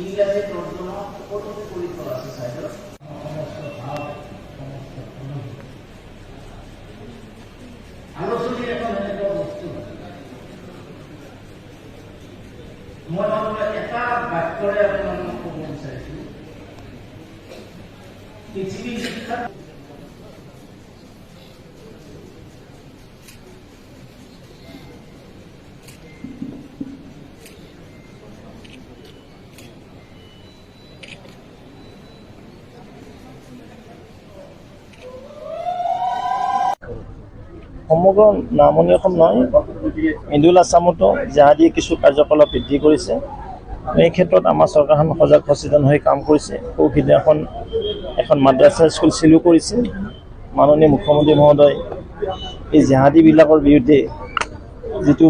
ইংৰাজী তৰ্জমা সকলোতে কৰি থোৱা আছে চাইডত। আলোচনীৰ এখন এনেকুৱা বস্তু মই আপোনাক এটা বাক্যৰে আপোনালোকক ক'ব বিচাৰিছোঁ। পৃথিৱী বিখ্যাত সমগ্ৰ নামনি অসম নহয়, মিডল আছামতো জেহাদীয়ে কিছু কাৰ্যকলাপ বৃদ্ধি কৰিছে। এই ক্ষেত্ৰত আমাৰ চৰকাৰখন সজাগ সচেতন হৈ কাম কৰিছে। সৌখিদিনাখন এখন মাদ্ৰাছা স্কুল চিলো কৰিছে। মাননীয় মুখ্যমন্ত্ৰী মহোদয় এই জেহাদীবিলাকৰ বিৰুদ্ধে যিটো